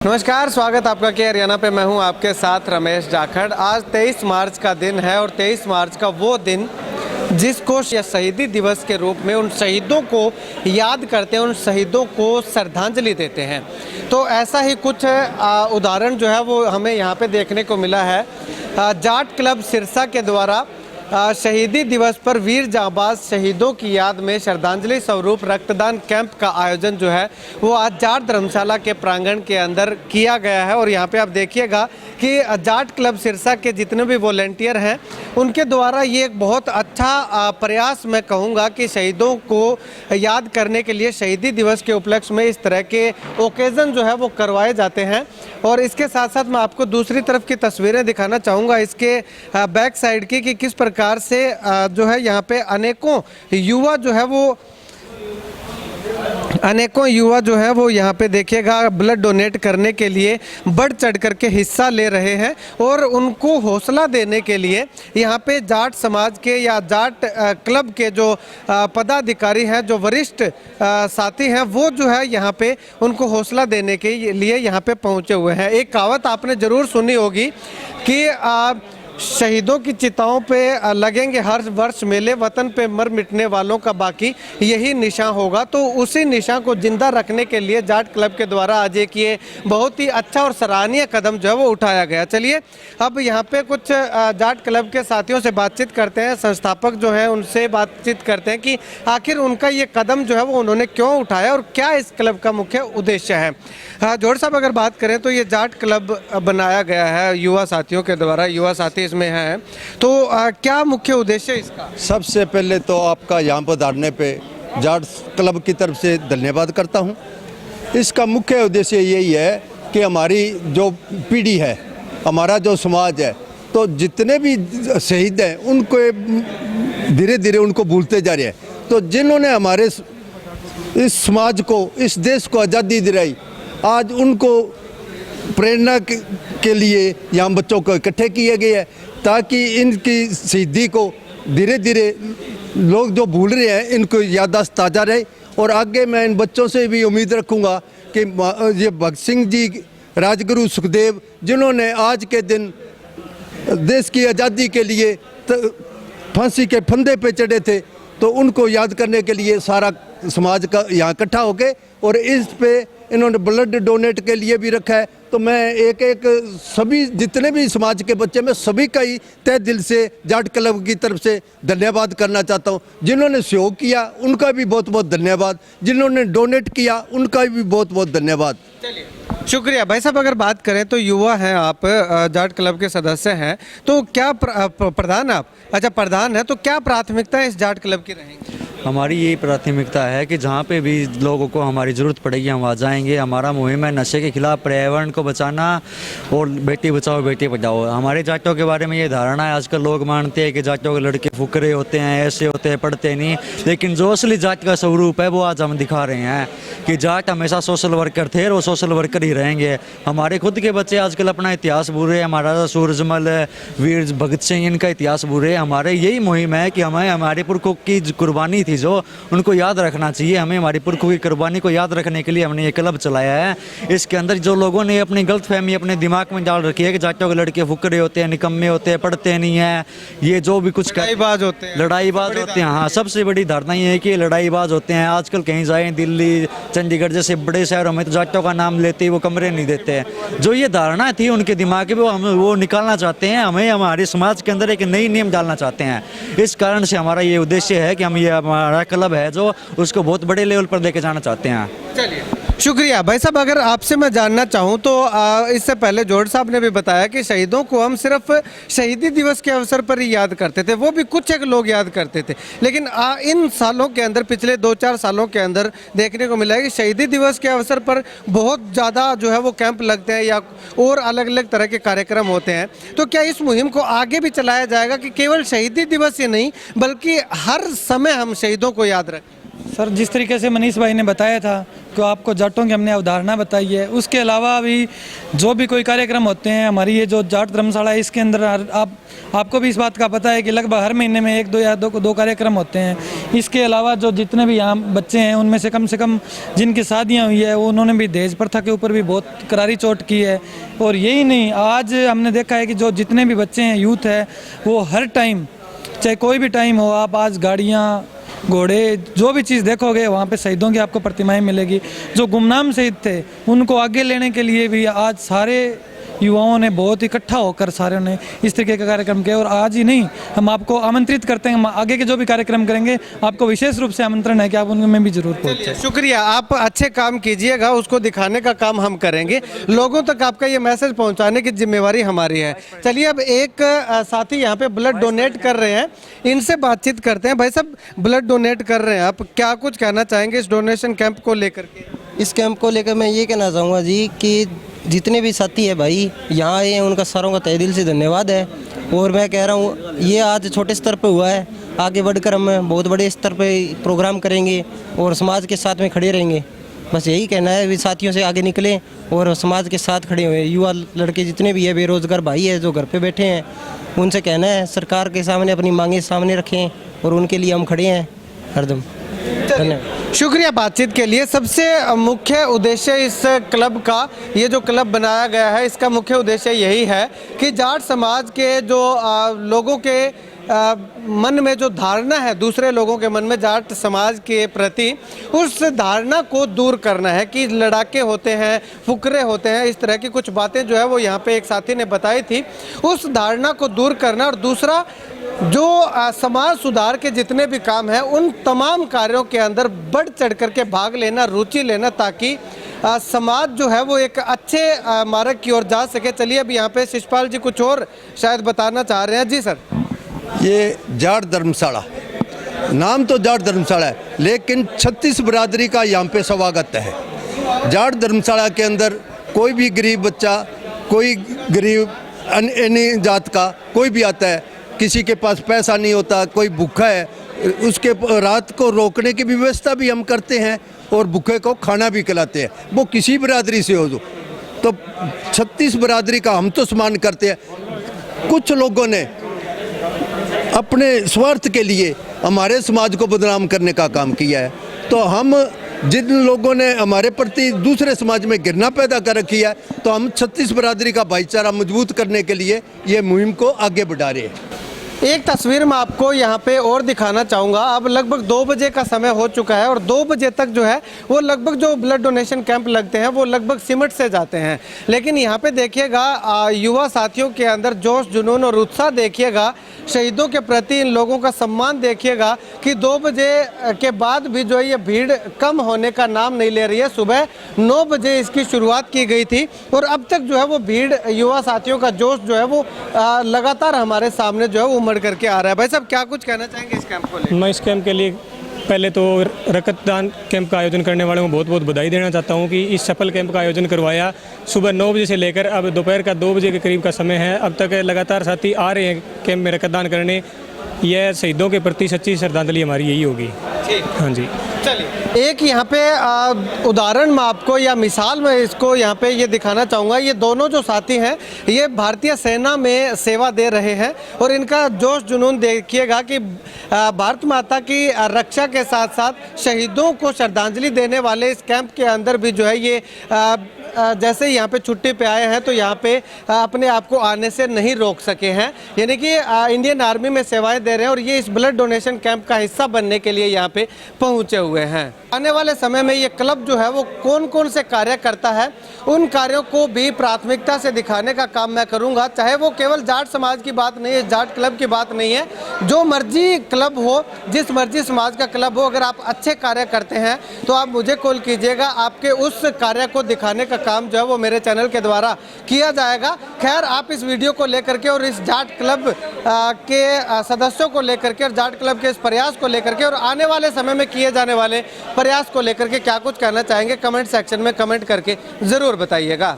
नमस्कार, स्वागत आपका के हरियाणा पे। मैं हूं आपके साथ रमेश जाखड़। आज 23 मार्च का दिन है और 23 मार्च का वो दिन जिसको शहीदी दिवस के रूप में उन शहीदों को याद करते हैं, उन शहीदों को श्रद्धांजलि देते हैं। तो ऐसा ही कुछ उदाहरण जो है वो हमें यहाँ पे देखने को मिला है। जाट क्लब सिरसा के द्वारा शहीदी दिवस पर वीर जांबाज शहीदों की याद में श्रद्धांजलि स्वरूप रक्तदान कैंप का आयोजन जो है वो आज जाट धर्मशाला के प्रांगण के अंदर किया गया है। और यहाँ पे आप देखिएगा कि जाट क्लब सिरसा के जितने भी वॉलेंटियर हैं उनके द्वारा ये एक बहुत अच्छा प्रयास मैं कहूँगा कि शहीदों को याद करने के लिए शहीदी दिवस के उपलक्ष्य में इस तरह के ओकेज़न जो है वो करवाए जाते हैं। और इसके साथ साथ मैं आपको दूसरी तरफ की तस्वीरें दिखाना चाहूँगा इसके बैक साइड की कि किस प्रकार से जो है यहाँ पे अनेकों युवा जो है वो यहाँ पे देखिएगा ब्लड डोनेट करने के लिए बढ़ चढ़ करके हिस्सा ले रहे हैं। और उनको हौसला देने के लिए यहाँ पे जाट समाज के या जाट क्लब के जो पदाधिकारी हैं, जो वरिष्ठ साथी हैं, वो जो है यहाँ पे उनको हौसला देने के लिए यहाँ पे पहुँचे हुए हैं। एक कहावत आपने ज़रूर सुनी होगी कि शहीदों की चिताओं पे लगेंगे हर वर्ष मेले, वतन पे मर मिटने वालों का बाकी यही निशान होगा। तो उसी निशान को जिंदा रखने के लिए जाट क्लब के द्वारा आज एक ये बहुत ही अच्छा और सराहनीय कदम जो है वो उठाया गया। चलिए अब यहाँ पे कुछ जाट क्लब के साथियों से बातचीत करते हैं, संस्थापक जो हैं उनसे बातचीत करते हैं कि आखिर उनका ये कदम जो है वो उन्होंने क्यों उठाया और क्या इस क्लब का मुख्य उद्देश्य है। जोड़ साहब, अगर बात करें तो ये जाट क्लब बनाया गया है युवा साथियों के द्वारा, युवा साथी में है, तो क्या मुख्य उद्देश्य इसका? सबसे पहले तो आपका यहाँ पर धारने पे जाट क्लब की तरफ से धन्यवाद करता हूँ। इसका मुख्य उद्देश्य यही है कि हमारी जो पीढ़ी है, हमारा जो समाज है, तो जितने भी शहीद हैं उनको धीरे धीरे उनको भूलते जा रहे हैं। तो जिन्होंने हमारे इस समाज को, इस देश को आज़ादी दिलाई, आज उनको प्रेरणा के लिए यहाँ बच्चों को इकट्ठे किए गए हैं ताकि इनकी शहीदी को धीरे धीरे लोग जो भूल रहे हैं इनको याददाश्त ताज़ा रहे। और आगे मैं इन बच्चों से भी उम्मीद रखूँगा कि ये भगत सिंह जी, राजगुरु सुखदेव, जिन्होंने आज के दिन देश की आज़ादी के लिए फांसी के फंदे पे चढ़े थे, तो उनको याद करने के लिए सारा समाज का यहाँ इकट्ठा हो गए। और इस पे इन्होंने ब्लड डोनेट के लिए भी रखा है। तो मैं एक सभी जितने भी समाज के बच्चे, मैं सभी का ही तहे दिल से जाट क्लब की तरफ से धन्यवाद करना चाहता हूँ। जिन्होंने सहयोग किया उनका भी बहुत बहुत धन्यवाद, जिन्होंने डोनेट किया उनका भी बहुत बहुत धन्यवाद। चलिए, शुक्रिया भाई साहब। अगर बात करें तो युवा हैं आप, जाट क्लब के सदस्य हैं, तो क्या प्रधान आप? अच्छा, प्रधान है, तो क्या प्राथमिकता इस जाट क्लब की रहेंगी? हमारी यही प्राथमिकता है कि जहाँ पे भी लोगों को हमारी ज़रूरत पड़ेगी हम वहाँ जाएंगे। हमारा मुहिम है नशे के खिलाफ, पर्यावरण को बचाना और बेटी बचाओ बेटी पढ़ाओ। हमारे जाटों के बारे में ये धारणा है, आजकल लोग मानते हैं कि जाटों के लड़के फुकरे होते हैं, ऐसे होते हैं, पढ़ते नहीं। लेकिन जो असली जाट का स्वरूप है वो आज हम दिखा रहे हैं कि जाट हमेशा सोशल वर्कर थे और वो सोशल वर्कर ही रहेंगे। हमारे खुद के बच्चे आजकल अपना इतिहास भूल रहे हैं, हमारा सूरजमल, वीर भगत सिंह, इनका इतिहास भूल रहे हैं। हमारे यही मुहिम है कि हमें हमारे पुरखों की कुर्बानी जो उनको याद रखना चाहिए। हमें हमारी पुरखों की कुर्बानी को याद रखने के लिए हमने ये क्लब चलाया है। इसके अंदर जो लोगों ने अपनी गलतफहमी अपने दिमाग में डाल रखी है कि जाटों के लड़के फुकरे होते हैं, निकम्मे होते हैं, पढ़ते नहीं हैं, ये जो भी कुछ लड़ाईबाज होते हैं। हाँ, सबसे बड़ी धारणा ये है कि लड़ाईबाज होते हैं। आजकल कहीं जाएं, दिल्ली, चंडीगढ़ जैसे बड़े शहरों में तो जाटों का नाम लेते ही वो कमरे नहीं देते हैं। जो ये धारणा थी उनके दिमाग में, हम वो निकालना चाहते हैं। हमें हमारे समाज के अंदर एक नई नियम डालना चाहते हैं। इस कारण से हमारा ये उद्देश्य है कि हम ये हमारा क्लब है जो उसको बहुत बड़े लेवल पर लेके जाना चाहते हैं। चलिए, शुक्रिया भाई साहब। अगर आपसे मैं जानना चाहूँ तो इससे पहले जोड़ साहब ने भी बताया कि शहीदों को हम सिर्फ शहीदी दिवस के अवसर पर ही याद करते थे, वो भी कुछ एक लोग याद करते थे। लेकिन इन सालों के अंदर, पिछले 2-4 सालों के अंदर देखने को मिला है कि शहीदी दिवस के अवसर पर बहुत ज़्यादा जो है वो कैंप लगते हैं या और अलग अलग तरह के कार्यक्रम होते हैं। तो क्या इस मुहिम को आगे भी चलाया जाएगा कि केवल शहीदी दिवस ही नहीं बल्कि हर समय हम शहीदों को याद रखें? सर, जिस तरीके से मनीष भाई ने बताया था कि आपको जाटों की हमने अवधारणा बताई है, उसके अलावा भी जो भी कोई कार्यक्रम होते हैं हमारी ये जो जाट धर्मशाला है, इसके अंदर आपको भी इस बात का पता है कि लगभग हर महीने में एक दो कार्यक्रम होते हैं। इसके अलावा जो जितने भी यहाँ बच्चे हैं उनमें से कम जिनकी शादियाँ हुई है उन्होंने भी दहेज प्रथा के ऊपर भी बहुत करारी चोट की है। और यही नहीं, आज हमने देखा है कि जो जितने भी बच्चे हैं, यूथ है, वो हर टाइम, चाहे कोई भी टाइम हो, आप आज गाड़ियाँ, घोड़े, जो भी चीज़ देखोगे वहाँ पे शहीदों की आपको प्रतिमाएं मिलेगी। जो गुमनाम शहीद थे उनको आगे लेने के लिए भी आज सारे युवाओं ने बहुत इकट्ठा होकर सारे ने इस तरीके का कार्यक्रम किया। और आज ही नहीं, हम आपको आमंत्रित करते हैं, हम आगे के जो भी कार्यक्रम करेंगे आपको विशेष रूप से आमंत्रण है कि आप उनमें भी जरूर पहुँचे। शुक्रिया, आप अच्छे काम कीजिएगा, उसको दिखाने का काम हम करेंगे, लोगों तक आपका ये मैसेज पहुंचाने की जिम्मेवारी हमारी है। चलिए, अब एक साथी यहाँ पे ब्लड डोनेट कर रहे हैं, इनसे बातचीत करते हैं। भाई साहब, ब्लड डोनेट कर रहे हैं, आप क्या कुछ कहना चाहेंगे इस डोनेशन कैंप को लेकर के? इस कैंप को लेकर मैं ये कहना चाहूँगा जी कि जितने भी साथी है भाई यहाँ आए हैं, उनका सारों का तहे दिल से धन्यवाद है। और मैं कह रहा हूँ ये आज छोटे स्तर पर हुआ है, आगे बढ़कर हम बहुत बड़े स्तर पे प्रोग्राम करेंगे और समाज के साथ में खड़े रहेंगे। बस यही कहना है, भी साथियों से आगे निकलें और समाज के साथ खड़े हुए। युवा लड़के जितने भी है, बेरोजगार भाई है जो घर पे बैठे हैं, उनसे कहना है सरकार के सामने अपनी मांगें सामने रखें और उनके लिए हम खड़े हैं हरदम। धन्यवाद, शुक्रिया बातचीत के लिए। सबसे मुख्य उद्देश्य इस क्लब का, ये जो क्लब बनाया गया है, इसका मुख्य उद्देश्य यही है कि जाट समाज के जो लोगों के मन में जो धारणा है, दूसरे लोगों के मन में जाट समाज के प्रति, उस धारणा को दूर करना है कि लड़ाके होते हैं, फुकरे होते हैं, इस तरह की कुछ बातें जो है वो यहाँ पे एक साथी ने बताई थी, उस धारणा को दूर करना। और दूसरा, जो समाज सुधार के जितने भी काम हैं उन तमाम कार्यों के अंदर बढ़ चढ़ करके भाग लेना, रुचि लेना, ताकि समाज जो है वो एक अच्छे मार्ग की ओर जा सके। चलिए, अब यहाँ पे शिषपाल जी कुछ और शायद बताना चाह रहे हैं। जी सर। ये जाट धर्मशाला, नाम तो जाट धर्मशाला है, लेकिन 36 बरादरी का यहाँ पे स्वागत है। जाट धर्मशाला के अंदर कोई भी गरीब बच्चा, कोई गरीब अन्य जात का कोई भी आता है, किसी के पास पैसा नहीं होता, कोई भूखा है, उसके रात को रोकने की व्यवस्था भी हम करते हैं और भूखे को खाना भी खिलाते हैं, वो किसी बरादरी से हो। तो 36 बरादरी का हम तो सम्मान करते हैं। कुछ लोगों ने अपने स्वार्थ के लिए हमारे समाज को बदनाम करने का काम किया है, तो हम जिन लोगों ने हमारे प्रति दूसरे समाज में घृणा पैदा कर रखी है, तो हम 36 बरादरी का भाईचारा मजबूत करने के लिए ये मुहिम को आगे बढ़ा रहे हैं। एक तस्वीर मैं आपको यहाँ पे और दिखाना चाहूँगा। अब लगभग 2 बजे का समय हो चुका है और 2 बजे तक जो है वो लगभग जो ब्लड डोनेशन कैंप लगते हैं वो लगभग सिमट से जाते हैं। लेकिन यहाँ पे देखिएगा, युवा साथियों के अंदर जोश, जुनून और उत्साह देखिएगा, शहीदों के प्रति इन लोगों का सम्मान देखिएगा कि 2 बजे के बाद भी जो है ये भीड़ कम होने का नाम नहीं ले रही है। सुबह 9 बजे इसकी शुरुआत की गई थी और अब तक जो है वो भीड़, युवा साथियों का जोश जो है वो लगातार हमारे सामने जो है वो उमड़ करके आ रहा है। भाई साहब, क्या कुछ कहना चाहेंगे इस कैंप को लेकर? मैं इस कैंप के लिए पहले तो रक्तदान कैंप का आयोजन करने वालों को बहुत बहुत बधाई देना चाहता हूं कि इस सफल कैंप का आयोजन करवाया। सुबह 9 बजे से लेकर अब दोपहर का 2 बजे के करीब का समय है, अब तक लगातार साथी आ रहे हैं कैंप में रक्तदान करने। यह शहीदों के प्रति सच्ची श्रद्धांजलि हमारी यही होगी। हाँ जी, चलिए, एक यहाँ पे उदाहरण मैं आपको, या मिसाल मैं इसको यहाँ पे ये दिखाना चाहूँगा। ये दोनों जो साथी हैं ये भारतीय सेना में सेवा दे रहे हैं और इनका जोश जुनून देखिएगा कि भारत माता की रक्षा के साथ साथ शहीदों को श्रद्धांजलि देने वाले इस कैंप के अंदर भी जो है ये जैसे यहाँ पे छुट्टी पे आए हैं तो यहाँ पे अपने आप को आने से नहीं रोक सके हैं, यानी कि इंडियन आर्मी में सेवाएं दे रहे हैं और ये इस ब्लड डोनेशन कैंप का हिस्सा बनने के लिए यहाँ पे पहुँचे हुए हैं। आने वाले समय में ये क्लब जो है वो कौन कौन से कार्य करता है, उन कार्यों को भी प्राथमिकता से दिखाने का काम मैं करूँगा। चाहे वो केवल जाट समाज की बात नहीं है, जाट क्लब की बात नहीं है, जो मर्जी क्लब हो, जिस मर्जी समाज का क्लब हो, अगर आप अच्छे कार्य करते हैं तो आप मुझे कॉल कीजिएगा, आपके उस कार्य को दिखाने का काम जो है वो मेरे चैनल के द्वारा किया जाएगा। खैर, आप इस वीडियो को लेकर के और इस जाट क्लब के सदस्यों को लेकर के और जाट क्लब के इस प्रयास को लेकर के और आने वाले समय में किए जाने वाले प्रयास को लेकर के क्या कुछ कहना चाहेंगे, कमेंट सेक्शन में कमेंट करके ज़रूर बताइएगा।